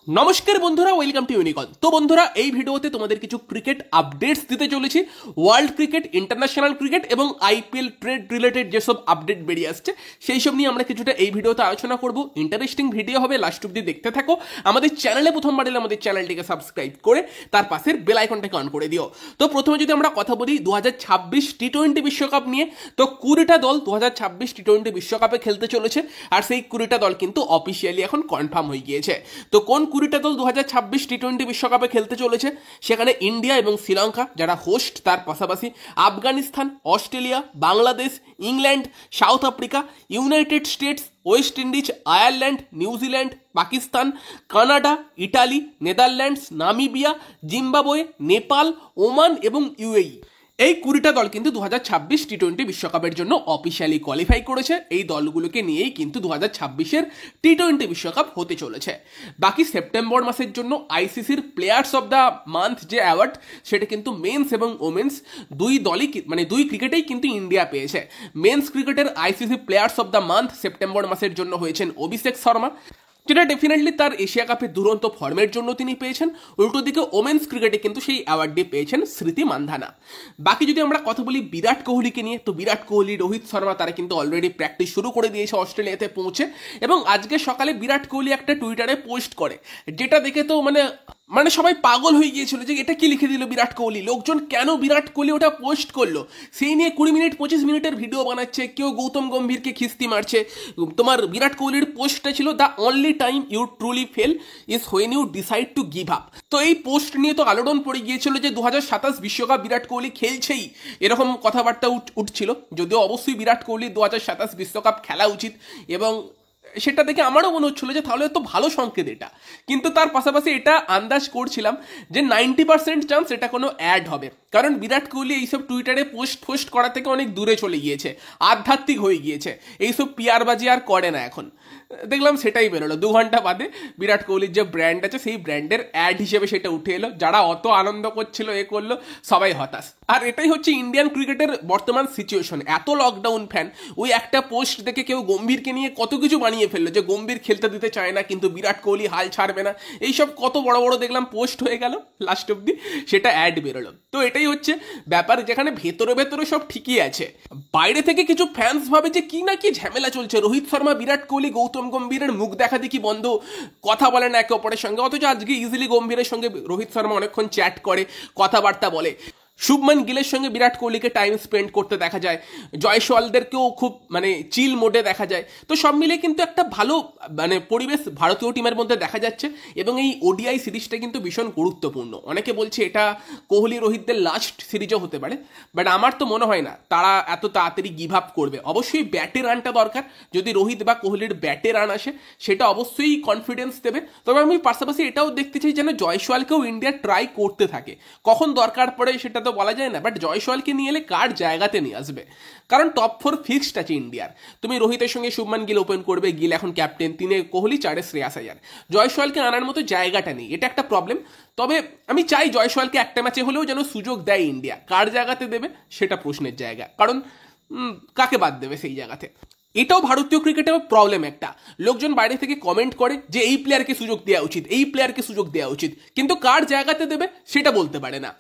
নমস্কার বন্ধুরা, welcome to ইউনিকন। তো বন্ধুরা, এই ভিডিওতে তোমাদের কিছু ক্রিকেট আপডেটস দিতে চলেছি। ওয়ার্ল্ড ক্রিকেট, ইন্টারন্যাশনাল ক্রিকেট এবং আইপিএল ট্রেড রিলেটেড যেসব আপডেট বেরিয়ে আসছে সেই সব নিয়ে আমরা কিছুটা এই ভিডিওতে আলোচনা করব। ইন্টারেস্টিং ভিডিও হবে, লাস্ট অব্দি দেখতে থাকো। আমাদের চ্যানেলে প্রথমবার এলে আমাদের চ্যানেলটিকে সাবস্ক্রাইব করে তার পাশের বেল আইকনটাকে অন করে দিও। তো প্রথমে যদি আমরা কথা বলি 2026 টি-20 বিশ্বকাপ নিয়ে, তো 20টা দল 2026 টি-20 বিশ্বকাপে খেলতে চলেছে। আর সেই 20টা দল কিন্তু অফিসিয়ালি এখন কনফার্ম হয়ে গিয়েছে। তো কোন 20টা দল 2026 টি-20 বিশ্বকাপে খেলতে চলেছে? সেখানে ইন্ডিয়া এবং শ্রীলঙ্কা যারা হোস্ট, তার পাশাপাশি Afghanistan, Australia, Bangladesh, England, south Africa, United states, West Indies, Ireland, New Zealand, Pakistan, Canada, Italy, Netherlands, Namibia, Zimbabwe, Nepal, Oman এবং ইউএই। এই 20টা দল কিন্তু 2026 টি-20 বিশ্বকাপের জন্য অফিসিয়ালি কোয়ালিফাই করেছে। এই দলগুলোকে নিয়েই কিন্তু 2026-এর টি-20 বিশ্বকাপ হতে চলেছে। বাকি সেপ্টেম্বর মাসের জন্য আইসিসির প্লেয়ার্স অফ দ্য মান্থ যে অ্যাওয়ার্ড, সেটা কিন্তু মেন্স এবং ওমেন্স দুই দলই দুই ক্রিকেটেই কিন্তু ইন্ডিয়া পেয়েছে। মেন্স ক্রিকেটের ICC players of the month September মাসের জন্য হয়েছেন অভিষেক শর্মা, যেটা ডেফিনেটলি তার এশিয়া কাপে দুরন্ত ফর্মের জন্য তিনি পেয়েছেন। উল্টো দিকে ওমেন্স ক্রিকেটে কিন্তু সেই অ্যাওয়ার্ডটি পেয়েছেন স্মৃতি মান্ধানা। বাকি যদি আমরা কথা বলি বিরাট কোহলিকে নিয়ে, তো বিরাট কোহলি, রোহিত শর্মা তারা কিন্তু অলরেডি প্র্যাকটিস শুরু করে দিয়েছে অস্ট্রেলিয়াতে পৌঁছে। এবং আজকে সকালে বিরাট কোহলি একটা টুইটারে পোস্ট করে, যেটা দেখে তো মানে সবাই পাগল হয়ে গিয়েছিল যে এটা কি লিখে দিল বিরাট কোহলি। লোকজন কেন বিরাট কোহলি ওটা পোস্ট করলো সেই নিয়ে 20 মিনিট 25 মিনিটের ভিডিও বানাচ্ছে, কেউ গৌতম গম্ভীরকে খিস্তি মারছে। তোমার বিরাট কোহলির পোস্টটা ছিল, the only time you truly fail is when you decide to give up. তো এই পোস্ট নিয়ে তো আলোড়ন পড়ে গিয়েছিল যে 2027 বিশ্বকাপ বিরাট কোহলি খেলছেই, এরকম কথাবার্তা উঠছিল। যদিও অবশ্যই বিরাট কোহলি 2027 বিশ্বকাপ খেলা উচিত, এবং সেটা দেখে আমারও মনে হচ্ছিল যে তাহলে তো ভালো সংকেত এটা। কিন্তু তার পাশাপাশি এটা আন্দাজ করছিলাম যে 90% চান্স এটা কোনো অ্যাড হবে, কারণ বিরাট কোহলি এইসব টুইটারে পোস্ট করা থেকে অনেক দূরে চলে গিয়েছে, আধ্যাত্মিক হয়ে গিয়েছে। এইসব পিয়ারবাজি আর করে না এখন। দেখলাম সেটাই বেরোলো 2 ঘন্টা বাদে, বিরাট কোহলির যে ব্র্যান্ড আছে সেই ব্র্যান্ডের অ্যাড হিসেবে সেটা উঠে এলো। যারা অত আনন্দ করছিল, করলো, সবাই হতাশ। আর এটাই হচ্ছে ইন্ডিয়ান ক্রিকেটের বর্তমান সিচুয়েশন। এত লকডাউন ফ্যান, ওই একটা পোস্ট দেখে কেউ গম্ভীরকে নিয়ে কত কিছু বানিয়ে ফেললো, যে গম্ভীর খেলতে দিতে চায় না কিন্তু বিরাট কোহলি হাল ছাড়বে না। এইসব কত বড় বড় দেখলাম পোস্ট হয়ে গেল, লাস্ট অব্দি সেটা অ্যাড বেরোলো। তো এটাই হচ্ছে ব্যাপার, যেখানে ভেতরে ভেতরে সব ঠিকই আছে, বাইরে থেকে কিছু ফ্যান্স ভাবে যে কি না কি ঝামেলা চলছে। রোহিত শর্মা, বিরাট কোহলি, গৌতম গম্ভীরের মুখ দেখা দেখি বন্ধ, কথা বলে না একে অপরের সঙ্গে। অথচ আজকে ইজিলি গম্ভীরের সঙ্গে রোহিত শর্মা অনেকক্ষণ চ্যাট করে, কথাবার্তা বলে। শুভমান গিলের সঙ্গে বিরাট কোহলিকে টাইম স্পেন্ড করতে দেখা যায়, জয়সওয়ালদেরকেও খুব চিল মোডে দেখা যায়। তো সব মিলে কিন্তু একটা ভালো পরিবেশ ভারতীয় টিমের মধ্যে দেখা যাচ্ছে। এবং এই ওডিআই সিরিজটা কিন্তু ভীষণ গুরুত্বপূর্ণ। অনেকে বলছে এটা কোহলি রোহিতদের লাস্ট সিরিজও হতে পারে, বাট আমার তো মনে হয় না তারা এত তাড়াতাড়ি গিভ আপ করবে। অবশ্যই ব্যাটে রানটা দরকার, যদি রোহিত বা কোহলির ব্যাটে রান আসে সেটা অবশ্যই কনফিডেন্স দেবে। তবে আমি পাশাপাশি এটাও দেখতে চাই যেন জয়সওয়ালকেও ইন্ডিয়া ট্রাই করতে থাকে। কখন দরকার পড়ে সেটা তো বলা যায় না, বাট জয়সওয়ালকে নিয়ে এলে কার জায়গাতে নিয়ে আসবে, কারণ টপ 4 ফিক্সড আছে ইন্ডিয়ার। তুমি রোহিতের সঙ্গে শুভমান গিল ওপেন করবে, গিল এখন ক্যাপ্টেন, 3-এ কোহলি, 4-এ শ্রেয়াস আয়ার। জয়সওয়ালকে আনার মতো জায়গাটা নেই, এটা একটা প্রবলেম। তবে আমি চাই জয়সওয়ালকে একটা ম্যাচে হলেও যেন সুযোগ দেয় ইন্ডিয়া। কার জায়গাতে দেবে সেটা প্রশ্নের জায়গা, কারণ কাকে বাদ দেবে সেই জায়গাতে। এটাও ভারতীয় ক্রিকেটের প্রবলেম একটা। লোকজন বাইরে থেকে কমেন্ট করে যে এই প্লেয়ারকে সুযোগ দেওয়া উচিত, এই প্লেয়ারকে সুযোগ দেওয়া উচিত, কিন্তু কার জায়গাতে দেবে সেটা বলতে পারে না।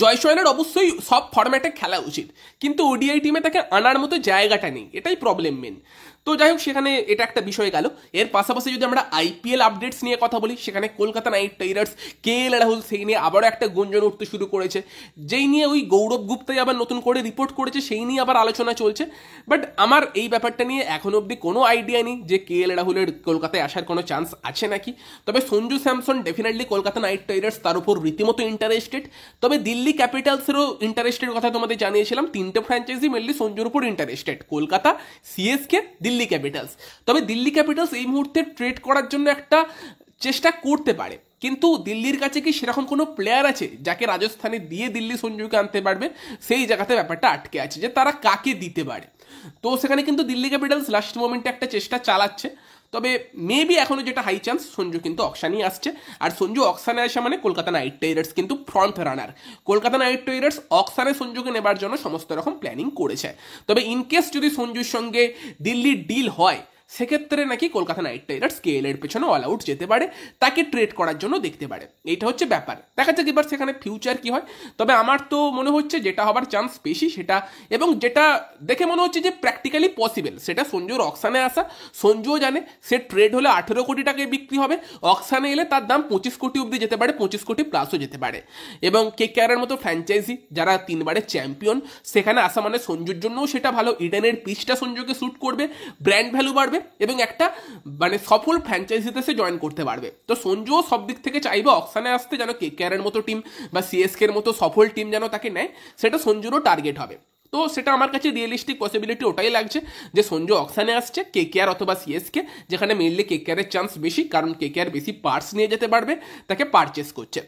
জয়সওয়ালের অবশ্যই সব ফরম্যাটে খেলা উচিত, কিন্তু ওডিআই টিমে তাকে আনার মতো জায়গাটা নেই, এটাই প্রবলেম মেন। তো যাই হোক, সেখানে এটা একটা বিষয় গেল। এর পাশাপাশি যদি আমরা আইপিএল আপডেটস নিয়ে কথা বলি, সেখানে Kolkata knight Riders, KL Rahul সেই নিয়ে আবারও একটা গুঞ্জন উঠতে শুরু করেছে, যেই নিয়ে ওই গৌরব গুপ্তাই আবার নতুন করে রিপোর্ট করেছে, সেই নিয়ে আবার আলোচনা চলছে। বাট আমার এই ব্যাপারটা নিয়ে এখন অবধি কোনো আইডিয়া নেই যে কেএল রাহুলের কলকাতায় আসার কোনো চান্স আছে নাকি। তবে Sanju Samson definitely Kolkata knight Riders তার উপর রীতিমতো ইন্টারেস্টেড। তবে দিল্লি ক্যাপিটালসেরও ইন্টারেস্টেড কথা তোমাদের জানিয়েছিলাম। 3টে ফ্র্যাঞ্চাইজি মেনলি সঞ্জুর উপর interested, Kolkata, CSK, Delhi Capitals. তবে দিল্লি ক্যাপিটালস এই মুহূর্তে ট্রেড করার জন্য একটা চেষ্টা করতে পারে, কিন্তু দিল্লির কাছে কি সেরকম কোনো প্লেয়ার আছে যাকে রাজস্থানে দিয়ে দিল্লি সঞ্জুকে আনতে পারবে? সেই জায়গাতে ব্যাপারটা আটকে আছে যে তারা কাকে দিতে পারে। তো সেখানে কিন্তু দিল্লি ক্যাপিটালস লাস্ট মোমেন্টে একটা চেষ্টা চালাচ্ছে। তবে মেবি এখনো যেটা হাই চান্স, সঞ্জু কিন্তু অকশানেই আসছে। আর সঞ্জু অকশানে আসে মানে কলকাতা নাইট রাইডার্স কিন্তু front runner. Kolkata knight riders অকশানে সঞ্জুকে নেবার জন্য সমস্ত রকম প্ল্যানিং করেছে। তবে ইনকেস যদি সঞ্জুর সঙ্গে দিল্লির ডিল হয়, সেক্ষেত্রে নাকি কলকাতা নাইট রাইডার্স কেএল এর পেছনে অল আউট যেতে পারে, তাকে ট্রেড করার জন্য দেখতে পারে। এইটা হচ্ছে ব্যাপার, দেখা যাক এবার সেখানে ফিউচার কি হয়। তবে আমার তো মনে হচ্ছে যেটা হবার চান্স বেশি সেটা, এবং যেটা দেখে মনে হচ্ছে যে প্র্যাকটিক্যালি পসিবল, সেটা সঞ্জুর অকশানে আসা। সঞ্জুও জানে সে ট্রেড হলে 18 কোটি টাকায় বিক্রি হবে, অকশানে এলে তার দাম 25 কোটি অব্দি যেতে পারে, 25 কোটি প্লাসও যেতে পারে। এবং কেকেআরের মতো ফ্র্যাঞ্চাইজি যারা 3 বারের চ্যাম্পিয়ন, সেখানে আসা মানে সঞ্জুর জন্যও সেটা ভালো। ইডেনের পিচটা সঞ্জুকে স্যুট করবে, ব্র্যান্ড ভ্যালু বাড়বে এবং একটা মানে সফল ফ্র্যাঞ্চাইজিতে সে জয়েন করতে পারবে। তো সঞ্জুও সব দিক থেকে চাইবে অকশানে আসতে, যেন কেকেআরের মতো টিম বা সিএসকে এর মতো সফল টিম যেন তাকে নেয়, সেটা সঞ্জুরও টার্গেট হবে। তো সেটা আমার কাছে রিয়েলিস্টিক পসিবিলিটি ওটাই লাগছে যে সঞ্জু অকশানে আসছে, কেকেআর অথবা সিএসকে, যেখানে মেনলি কেকেআরের চান্স বেশি, কারণ কেকেআর বেশি পার্টস নিয়ে যেতে পারবে, তাকে পারচেস করছে।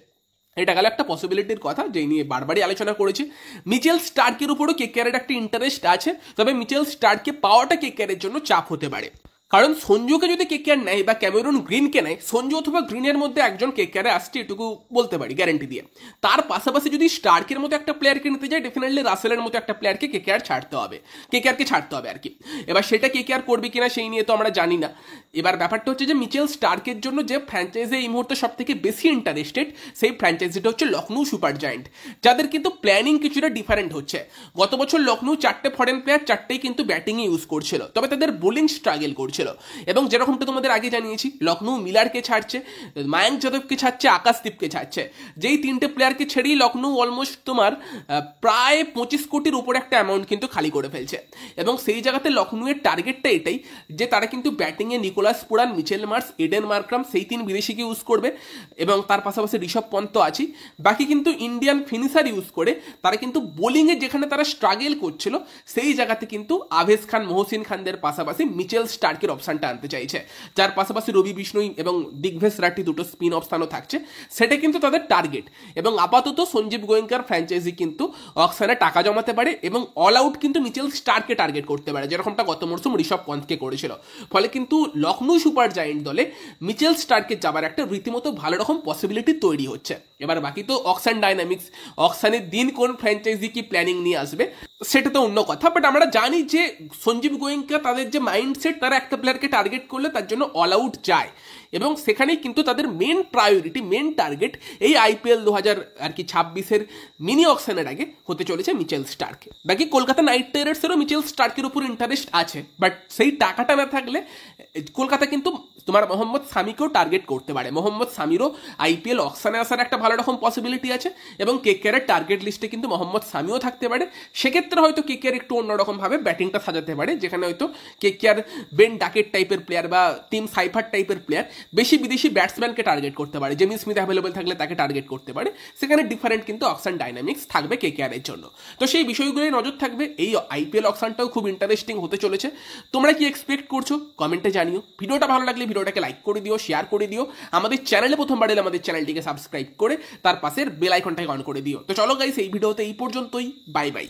এটা গেল একটা পসিবিলিটির কথা, যেই নিয়ে বারবারই আলোচনা করেছি। মিচেল স্টার্কের উপরও কেকেআরের একটা ইন্টারেস্ট আছে, তবে মিচেল স্টার্ককে পাওয়াটা কেকেআরের জন্য চাপ হতে পারে। কারণ সঞ্জুকে যদি কেকেআর নেয় বা ক্যামেরুন গ্রিনকে নেয়, সঞ্জু অথবা গ্রিনের মধ্যে একজন কেকেআরে আসছে, এটুকু বলতে পারি গ্যারেন্টি দিয়ে। তার পাশাপাশি যদি স্টার্কের মতো একটা প্লেয়ারকে নিতে যায়, ডেফিনেটলি রাসেলের মতো একটা প্লেয়ারকে কেকেআরকে ছাড়তে হবে আর কি। এবার সেটা কেকেআর করবে কিনা সেই নিয়ে তো আমরা জানি না। এবার ব্যাপারটা হচ্ছে যে মিচেল স্টার্কের জন্য যে ফ্র্যাঞ্চাইজি এই মুহূর্তে সব থেকে বেশি ইন্টারেস্টেড, সেই ফ্র্যাঞ্চাইজিটা হচ্ছে লখনৌ সুপার জায়ান্ট, যাদের কিন্তু প্ল্যানিং কিছুটা ডিফারেন্ট হচ্ছে। গত বছর লখনৌ 4টে ফরেন প্লেয়ার 4টেই কিন্তু ব্যাটিংয়ে ইউজ করছিল, তবে তাদের বোলিং স্ট্রাগল করছিল। এবং যেরকমটা তোমাদের আগে জানিয়েছি, লখনৌ মিলারকে ছাড়ছে, মায়াঙ্ক যাদবকে ছাড়ছে, আকাশদীপকে ছাড়ছে। যেই 3টে প্লেয়ারকে ছেড়েই লখনৌ অলমোস্ট তোমার প্রায় 25 কোটির উপরে একটা অ্যামাউন্ট কিন্তু খালি করে ফেলছে। এবং সেই জায়গাতে লখনৌয়ের টার্গেটটা এটাই যে তারা কিন্তু ব্যাটিংয়ে Nicholas Pooran, Mitchell Mars, Eden Markram, সেই 3 বিদেশিকে ইউজ করবে। এবং তার পাশাপাশি ঋষভ পন্ত আছে, বাকি কিন্তু ইন্ডিয়ান ফিনিশার ইউজ করে তারা কিন্তু বোলিংয়ে যেখানে তারা স্ট্রাগল করছিল, সেই জায়গাতে কিন্তু আভেজ খান, মহসিন খানদের পাশাপাশি মিচেল স্টার্কের অপশনটা আনতে চাইছে, যার পাশাপাশি রবি বিষ্ণুই এবং দিগ্ভেশ রাঠি দুটো স্পিন অপশনও থাকছে। সেটা কিন্তু তাদের টার্গেট। এবং আপাতত সঞ্জীব গোয়েঙ্কার ফ্র্যাঞ্চাইজি কিন্তু অকশনে টাকা জমাতে পারে এবং অল আউট কিন্তু মিচেল স্টার্ককে টার্গেট করতে পারে, যেরকমটা গত মরশুম ঋষভ পন্তকে করেছিল। ফলে কিন্তু লখনৌ সুপার জায়ান্ট দলে মিচেল স্টার্কে যাবার একটা রীতিমতো ভালো রকম পসিবিলিটি তৈরি হচ্ছে। এবার বাকি তো অকশন ডাইনামিক্স, অকশনের দিন কোন ফ্র্যাঞ্চাইজি কি প্ল্যানিং নিয়ে আসবে সেটা তো অন্য কথা। বাট আমরা জানি যে সঞ্জীব গোয়েঙ্কা তাদের যে মাইন্ডসেট, তারা একটা প্লেয়ারকে টার্গেট করলে তার জন্য অল আউট যায়, এবং সেখানেই কিন্তু তাদের মেন প্রায়োরিটি, মেন টার্গেট এই আইপিএল 2026-এর মিনি অকশনের আগে হতে চলেছে মিচেল স্টার্ক। বাকি কলকাতা নাইট রাইডার্সেরও মিচেল স্টার্কের উপর ইন্টারেস্ট আছে, বাট সেই টাকাটা না থাকলে কলকাতা কিন্তু তোমার মোহাম্মদ সামিকেও টার্গেট করতে পারে। মোহাম্মদ সামিরও আইপিএল অকশনে আসার একটা ভালো রকম পসিবিলিটি আছে, এবং কেকেআরের টার্গেট লিস্টে কিন্তু মোহাম্মদ সামিও থাকতে পারে। সেক্ষেত্রে হয়তো কেকেআর একটু অন্যরকমভাবে ব্যাটিংটা সাজাতে পারে, যেখানে হয়তো কেকেআর বেন ডাকেট টাইপের প্লেয়ার বা টিম সাইফার টাইপের প্লেয়ার বেশি বিদেশি ব্যাটসম্যানকে টার্গেট করতে পারে, জেমি স্মিথ অ্যাভেলেবল থাকলে তাকে টার্গেট করতে পারে। সেখানে ডিফারেন্ট কিন্তু অকশন ডাইনামিক্স থাকবে কেকেআরের জন্য। তো সেই বিষয়গুলোই নজর থাকবে। এই আইপিএল অকশনটাও খুব ইন্টারেস্টিং হতে চলেছে। তোমরা কি এক্সপেক্ট করছো কমেন্টে জানিও। ভিডিওটা ভালো লাগলে ভিডিওটাকে লাইক করে দিও, শেয়ার করে দিও। আমাদের চ্যানেলে প্রথমবার এলে আমাদের চ্যানেলটিকে সাবস্ক্রাইব করে তার পাশের বেল আইকনটাকে অন করে দিও। তো চলো গাইস, এই ভিডিওতে এই পর্যন্তই। Bye bye.